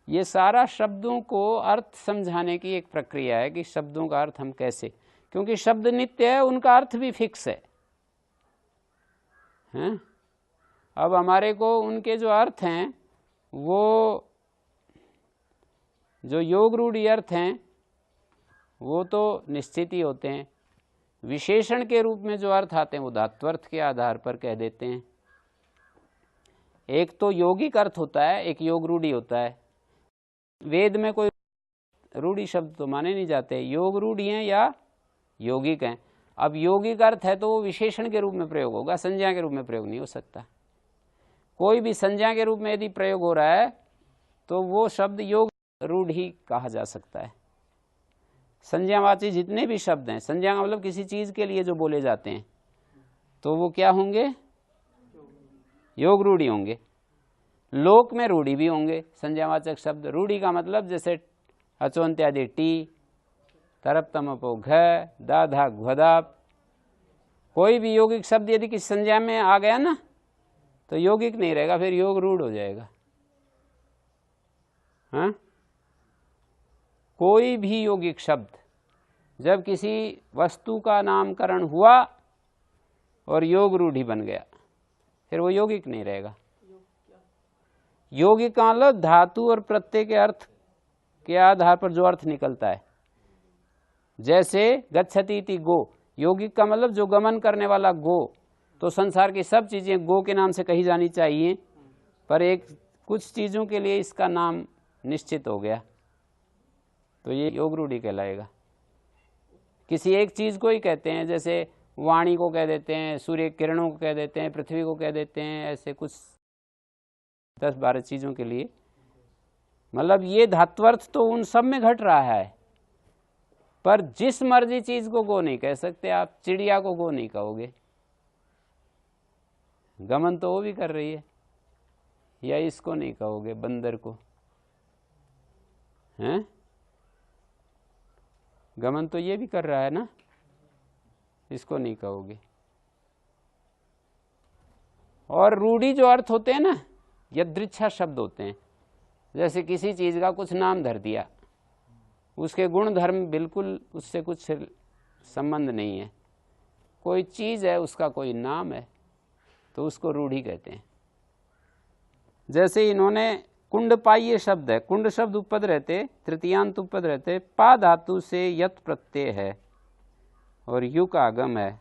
ये सारा शब्दों को अर्थ समझाने की एक प्रक्रिया है कि शब्दों का अर्थ हम कैसे, क्योंकि शब्द नित्य है उनका अर्थ भी फिक्स है, हैं? अब हमारे को उनके जो अर्थ हैं वो जो योग रूढ़ी अर्थ हैं वो तो निश्चित ही होते हैं। विशेषण के रूप में जो अर्थ आते हैं वो धात्वर्थ के आधार पर कह देते हैं। एक तो यौगिक अर्थ होता है, एक योग रूढ़ी होता है। वेद में कोई रूढ़ी शब्द तो माने नहीं जाते, योग रूढ़ी हैं या यौगिक हैं। अब यौगिक अर्थ है तो वो विशेषण के रूप में प्रयोग होगा, संज्ञा के रूप में प्रयोग नहीं हो सकता। कोई भी संज्ञा के रूप में यदि प्रयोग हो रहा है तो वो शब्द योग रूढ़ी कहा जा सकता है। संज्ञावाची जितने भी शब्द हैं, संज्ञा का मतलब किसी चीज के लिए जो बोले जाते हैं, तो वो क्या होंगे? योग रूढ़ी होंगे। लोक में रूढ़ी भी होंगे संज्ञावाचक शब्द। रूढ़ी का मतलब जैसे अचोन्त्यादि टी, तरप तमपो घ, दाधा घ्वदाप, कोई भी यौगिक शब्द यदि किसी संज्ञा में आ गया ना तो यौगिक नहीं रहेगा, फिर योग रूढ़ हो जाएगा। हाँ, कोई भी यौगिक शब्द जब किसी वस्तु का नामकरण हुआ और योग रूढ़ी बन गया फिर वो यौगिक नहीं रहेगा। यौगिक का मतलब धातु और प्रत्यय के अर्थ के आधार पर जो अर्थ निकलता है। जैसे गच्छति इति गो, यौगिक का मतलब जो गमन करने वाला गो, तो संसार की सब चीजें गो के नाम से कही जानी चाहिए, पर एक कुछ चीजों के लिए इसका नाम निश्चित हो गया तो ये योग रूढ़ी कहलाएगा। किसी एक चीज को ही कहते हैं, जैसे वाणी को कह देते हैं, सूर्य किरणों को कह देते हैं, पृथ्वी को कह देते हैं, ऐसे कुछ 10-12 चीजों के लिए। मतलब ये धात्वर्थ तो उन सब में घट रहा है, पर जिस मर्जी चीज को गो नहीं कह सकते आप। चिड़िया को गो नहीं कहोगे, गमन तो वो भी कर रही है। या इसको नहीं कहोगे, बंदर को, हैं? गमन तो ये भी कर रहा है ना, इसको नहीं कहोगे। और रूढ़ी जो अर्थ होते हैं ना, यदृच्छा शब्द होते हैं। जैसे किसी चीज़ का कुछ नाम धर दिया, उसके गुण धर्म बिल्कुल उससे कुछ संबंध नहीं है, कोई चीज़ है उसका कोई नाम है, तो उसको रूढ़ी कहते हैं। जैसे इन्होंने कुंडपाय्य शब्द है, कुंड शब्द उपपद रहते, तृतीयांत उपपद रहते, पा धातु से यत प्रत्यय है और युक आगम है।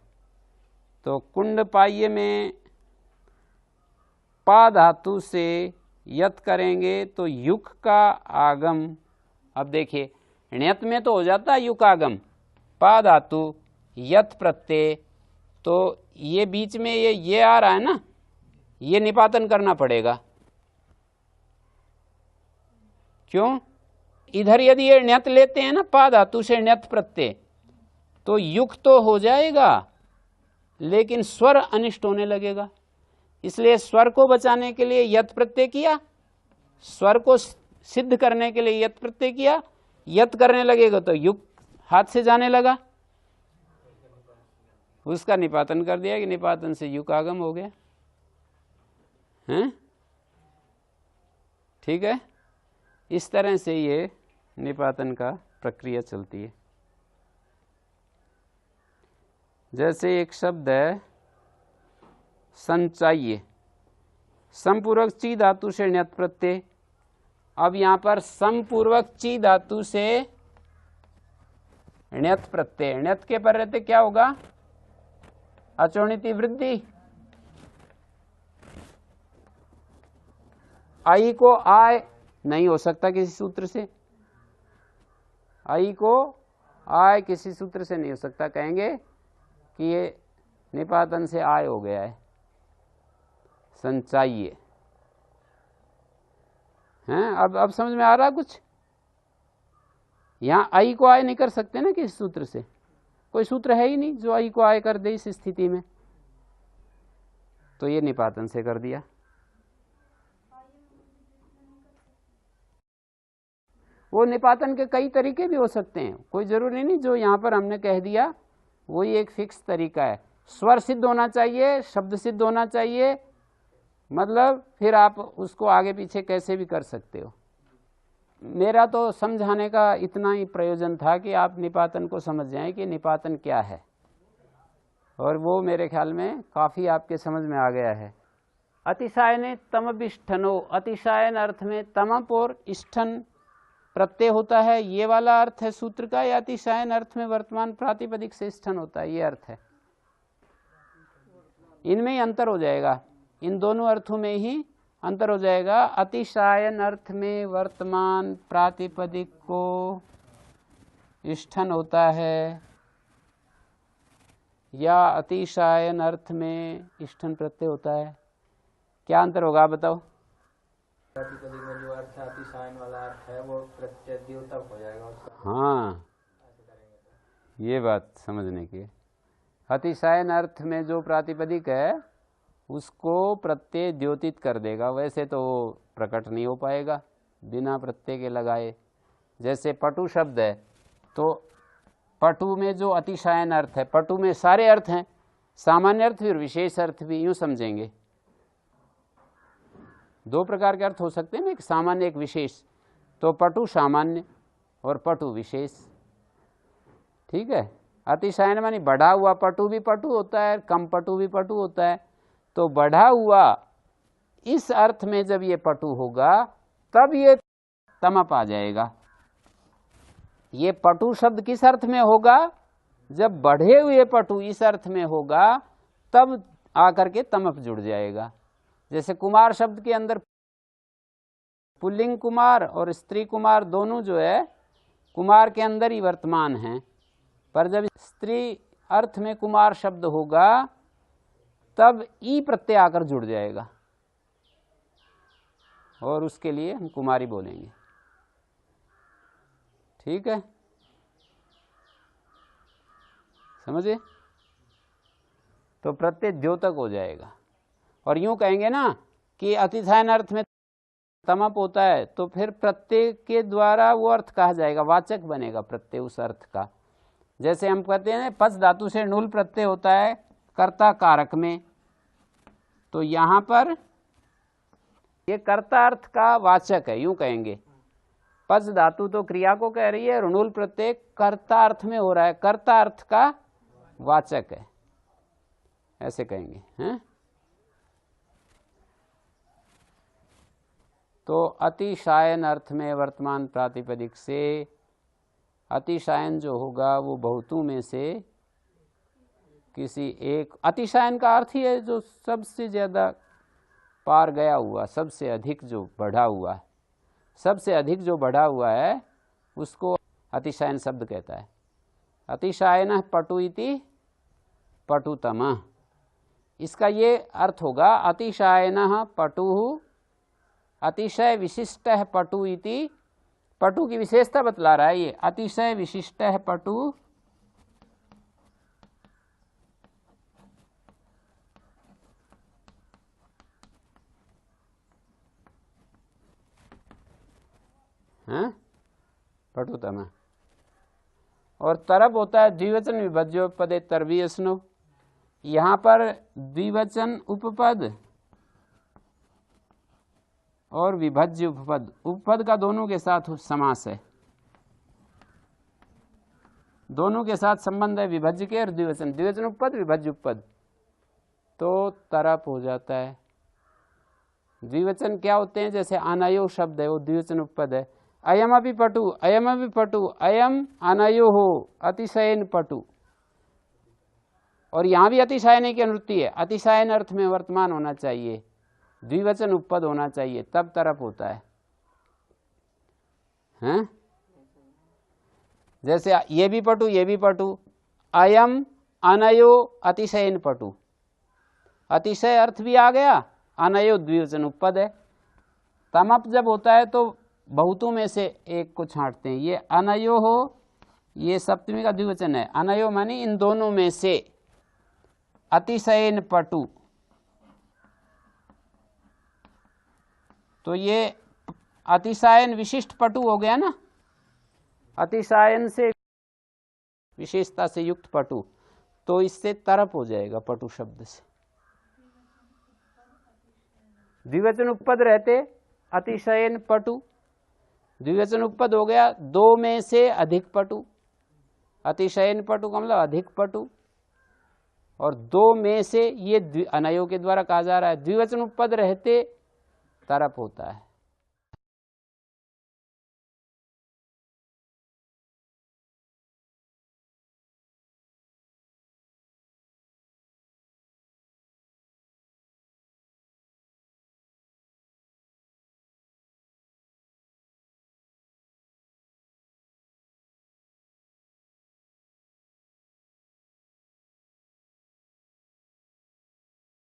तो कुंडपाय्य में पा धातु से यत करेंगे तो युक का आगम। अब देखिए ण्यत में तो हो जाता है युक आगम, पा धातु यत प्रत्यय, तो ये बीच में ये आ रहा है ना, ये निपातन करना पड़ेगा। क्यों? इधर यदि ये ण्यत लेते हैं ना, पा धातु से ण्यत प्रत्यय, तो युक तो हो जाएगा लेकिन स्वर अनिष्ट होने लगेगा। इसलिए स्वर को बचाने के लिए यत प्रत्यय किया, स्वर को सिद्ध करने के लिए यत प्रत्यय किया, यत करने लगेगा तो युक हाथ से जाने लगा, उसका निपातन कर दिया कि निपातन से युक आगम हो गया। हैं? ठीक है, इस तरह से ये निपातन का प्रक्रिया चलती है। जैसे एक शब्द है संचाय्य, समपूर्वक ची धातु से ण्यत प्रत्यय। अब यहां पर समपूर्वक ची धातु से ण्यत प्रत्यय, ण्यत के पर रहते क्या होगा? अचोणिति वृद्धि। आई को आय नहीं हो सकता किसी सूत्र से, आई को आय किसी सूत्र से नहीं हो सकता, कहेंगे कि ये निपातन से आय हो गया है, संचाय्य हैं। अब समझ में आ रहा कुछ? यहां आई को आय नहीं कर सकते ना किसी सूत्र से, कोई सूत्र है ही नहीं जो आई को आय कर दे इस स्थिति में, तो ये निपातन से कर दिया। वो निपातन के कई तरीके भी हो सकते हैं, कोई जरूरी नहीं जो यहां पर हमने कह दिया वही एक फिक्स तरीका है। स्वर सिद्ध होना चाहिए, शब्द सिद्ध होना चाहिए, मतलब फिर आप उसको आगे पीछे कैसे भी कर सकते हो। मेरा तो समझाने का इतना ही प्रयोजन था कि आप निपातन को समझ जाएं कि निपातन क्या है, और वो मेरे ख्याल में काफ़ी आपके समझ में आ गया है। अतिशायने तमभिष्ठनो, अतिशायन अर्थ में तमप और इष्ठन प्रत्यय होता है, ये वाला अर्थ है सूत्र का, या अतिशायन अर्थ में वर्तमान प्रातिपदिक से इष्ठन होता है, ये अर्थ है। इनमें ही अंतर हो जाएगा, इन दोनों अर्थों में ही अंतर हो जाएगा। अतिशायन अर्थ में वर्तमान प्रातिपदिक को इष्ठन होता है, या अतिशायन अर्थ में इष्ठन प्रत्यय होता है। क्या अंतर होगा बताओ? प्रातिपदिक में जो अर्थ है अतिशायन वाला अर्थ है वो प्रत्यय द्योतक हो जाएगा उसका। हाँ, ये बात समझने की। अतिशायन अर्थ में जो प्रातिपदिक है उसको प्रत्यय द्योतित कर देगा, वैसे तो वो प्रकट नहीं हो पाएगा बिना प्रत्यय के लगाए। जैसे पटु शब्द है तो पटु में जो अतिशायन अर्थ है, पटु में सारे अर्थ हैं, सामान्य अर्थ भी और विशेष अर्थ भी, यूं समझेंगे। दो प्रकार के अर्थ हो सकते हैं ना, एक सामान्य एक विशेष। तो पटु सामान्य और पटु विशेष, ठीक है। अतिशायन मानी बढ़ा हुआ, पटु भी पटु होता है, कम पटु भी पटु होता है। तो बढ़ा हुआ इस अर्थ में जब ये पटु होगा तब ये तमप आ जाएगा। ये पटु शब्द किस अर्थ में होगा? जब बढ़े हुए पटु इस अर्थ में होगा तब आकर के तमप जुड़ जाएगा। जैसे कुमार शब्द के अंदर पुल्लिंग कुमार और स्त्री कुमार दोनों जो है कुमार के अंदर ही वर्तमान हैं, पर जब स्त्री अर्थ में कुमार शब्द होगा तब ई प्रत्यय आकर जुड़ जाएगा और उसके लिए हम कुमारी बोलेंगे, ठीक है, समझे? तो प्रत्यय द्योतक हो जाएगा। और यूं कहेंगे ना कि अतिशायन अर्थ में तमप होता है तो फिर प्रत्यय के द्वारा वो अर्थ कहा जाएगा, वाचक बनेगा प्रत्यय उस अर्थ का। जैसे हम कहते हैं पच धातु से नूल प्रत्यय होता है कर्ता कारक में, तो यहाँ पर ये कर्तार्थ का वाचक है, यूं कहेंगे। पज धातु तो क्रिया को कह रही है, ऋणुल प्रत्यय कर्तार्थ में हो रहा है, कर्तार्थ का वाचक है, ऐसे कहेंगे हैं। तो अतिशायन अर्थ में वर्तमान प्रातिपदिक से अतिशायन जो होगा वो बहुतों में से किसी एक, अतिशायन का अर्थ ही है जो सबसे ज्यादा पार गया हुआ, सबसे अधिक जो बढ़ा हुआ है, सबसे अधिक जो बढ़ा हुआ है उसको अतिशायन शब्द कहता है। अतिशायन पटु इति पटुतम, इसका ये अर्थ होगा अतिशायन पटु, अतिशय विशिष्ट पटु इति, पटु की विशेषता बतला रहा है ये, अतिशय विशिष्ट पटु पटुतम। और तरब होता है द्विवचन विभज्योपदे तरवीयस्नो, यहाँ पर द्विवचन उपपद और विभज्य उपपद, उपपद का दोनों के साथ समास है, दोनों के साथ संबंध है, विभज्य के और द्विवचन, द्विवचन उपपद विभज्य उपपद, तो तरप हो जाता है। द्विवचन क्या होते हैं, जैसे अनयो शब्द है वो द्विवचन उपपद है, अयम अभी पटु, अयम अभी पटु, अयम अनयो हो अतिशयन पटु, और यहां भी अतिशयन की अनुवृत्ति है, अतिशयन अर्थ में वर्तमान होना चाहिए, द्विवचन उपपद होना चाहिए, तब तरप होता है, हैं? जैसे ये भी पटु, ये भी पटु, अयम अनयो अतिशयन पटु, अतिशय अर्थ भी आ गया, अनयो द्विवचन उपपद है। तमप जब होता है तो बहुतों में से एक को छांटते हैं, ये अनयो हो, ये सप्तमी का द्विवचन है, अनयो मानी इन दोनों में से, अतिशयन पटु, तो ये अतिशयन विशिष्ट पटु हो गया ना, अतिशयन से विशेषता से युक्त पटु, तो इससे तरप हो जाएगा पटु शब्द से। द्विवचन उपपद रहते अतिशयन पटु, द्विवचन उपपद हो गया दो में से अधिक पटु, अतिशयन पटु का मतलब अधिक पटु, और दो में से ये अनयो के द्वारा कहा जा रहा है, द्विवचन उपपद रहते तरप होता है।